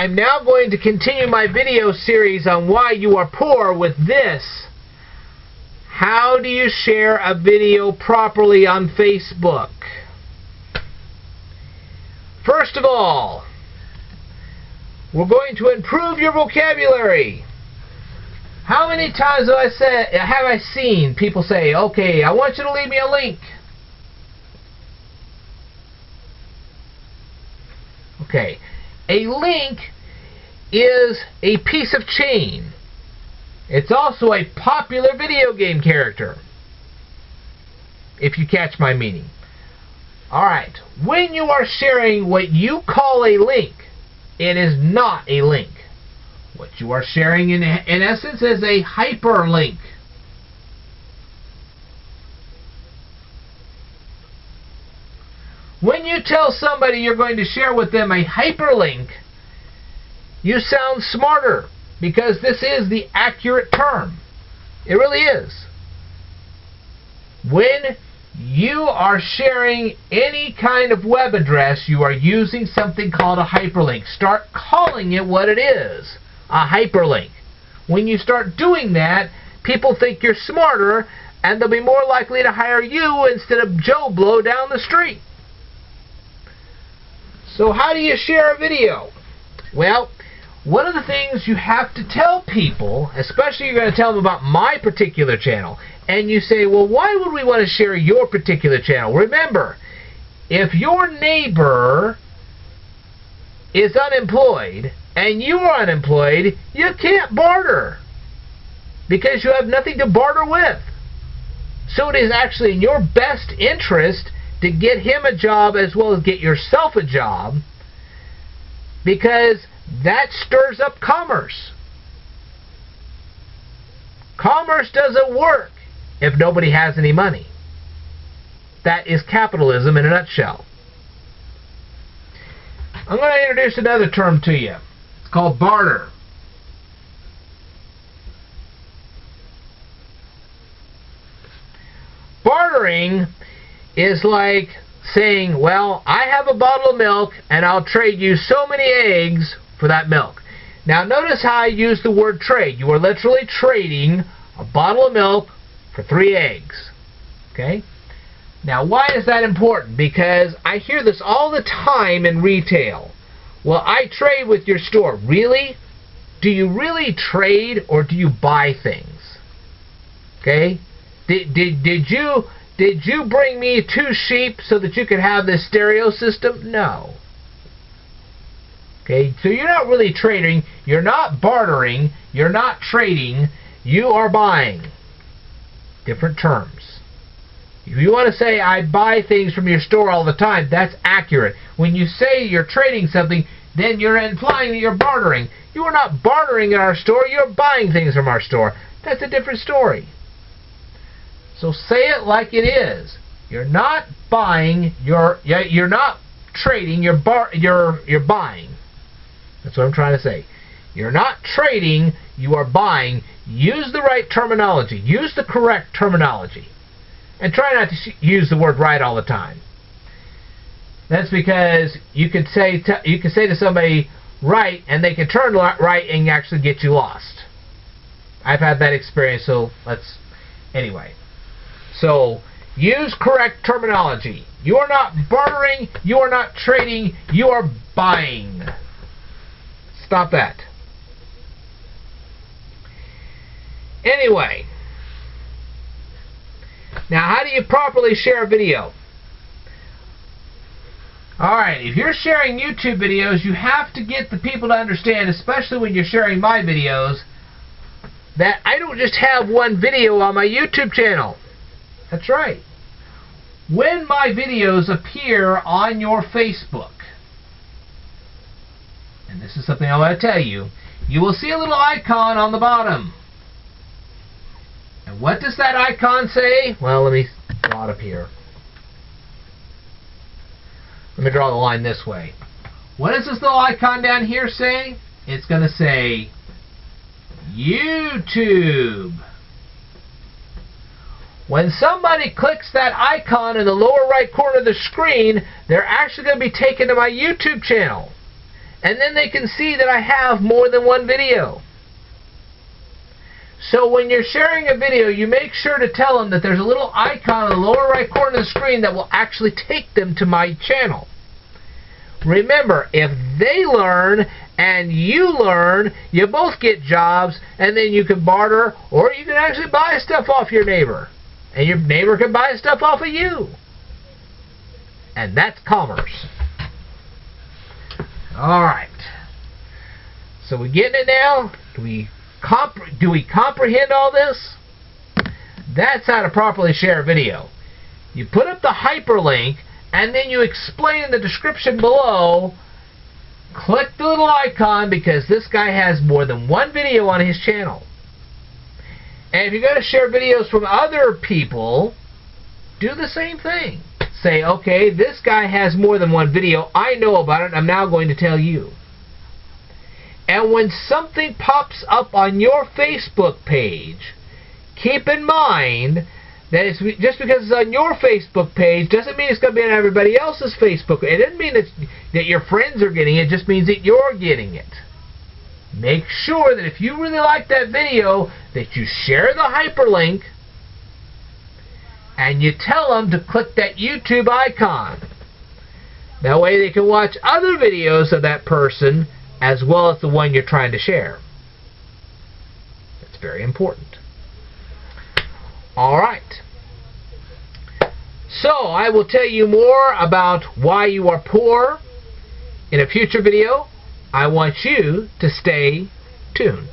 I'm now going to continue my video series on why you are poor with this. How do you share a video properly on Facebook? First of all, we're going to improve your vocabulary. How many times have I seen people say, okay, I want you to leave me a link. Okay, a link is a piece of chain. It's also a popular video game character, if you catch my meaning. Alright, when you are sharing what you call a link, it is not a link. What you are sharing in essence is a hyperlink. When you tell somebody you're going to share with them a hyperlink, you sound smarter because this is the accurate term. It really is. When you are sharing any kind of web address, you are using something called a hyperlink. Start calling it what it is, a hyperlink. When you start doing that, people think you're smarter and they'll be more likely to hire you instead of Joe Blow down the street. So how do you share a video? Well, one of the things you have to tell people, especially you're going to tell them about my particular channel, and you say, well, why would we want to share your particular channel? Remember, if your neighbor is unemployed and you are unemployed, you can't barter because you have nothing to barter with. So it is actually in your best interest to get him a job as well as get yourself a job, because that stirs up commerce. Commerce doesn't work if nobody has any money. That is capitalism in a nutshell. I'm going to introduce another term to you. It's called barter. Bartering is like saying, well, I have a bottle of milk and I'll trade you so many eggs for that milk. Now notice how I use the word trade. You are literally trading a bottle of milk for 3 eggs. Okay? Now why is that important? Because I hear this all the time in retail. Well, I trade with your store. Really? Do you really trade or do you buy things? Okay? Did you bring me 2 sheep so that you could have this stereo system? No. Okay, so you're not really trading, you're not bartering, you're not trading, you are buying. Different terms. If you want to say, I buy things from your store all the time, that's accurate. When you say you're trading something, then you're implying that you're bartering. You are not bartering at our store, you're buying things from our store. That's a different story. So say it like it is. You're not buying, you're not trading, you're buying. That's what I'm trying to say. You're not trading, you are buying. Use the right terminology. Use the correct terminology. And try not to use the word right all the time. That's because you could say to somebody right and they can turn right and actually get you lost. I've had that experience, so anyway. So, use correct terminology. You are not bartering, you are not trading, you are buying. Stop that. Anyway, now how do you properly share a video? Alright, if you're sharing YouTube videos, you have to get the people to understand, especially when you're sharing my videos, that I don't just have one video on my YouTube channel. That's right. When my videos appear on your Facebook, and this is something I want to tell you, you will see a little icon on the bottom. And what does that icon say? Well, let me draw it up here. Let me draw the line this way. What does this little icon down here say? It's going to say YouTube. When somebody clicks that icon in the lower right corner of the screen, they're actually going to be taken to my YouTube channel. And then they can see that I have more than one video. So when you're sharing a video, you make sure to tell them that there's a little icon in the lower right corner of the screen that will actually take them to my channel. Remember, if they learn and you learn, you both get jobs, and then you can barter, or you can actually buy stuff off your neighbor. And your neighbor can buy stuff off of you. And that's commerce. Alright. So we getting it now? Do we comprehend all this? That's how to properly share a video. You put up the hyperlink, and then you explain in the description below. Click the little icon because this guy has more than one video on his channel. And if you're going to share videos from other people, do the same thing. Say, okay, this guy has more than one video. I know about it. I'm now going to tell you. And when something pops up on your Facebook page, keep in mind that it's just because it's on your Facebook page doesn't mean it's going to be on everybody else's Facebook. It doesn't mean that your friends are getting it. It just means that you're getting it. Make sure that if you really like that video, that you share the hyperlink and you tell them to click that YouTube icon. That way they can watch other videos of that person as well as the one you're trying to share. That's very important. Alright. So, I will tell you more about why you are poor in a future video. I want you to stay tuned.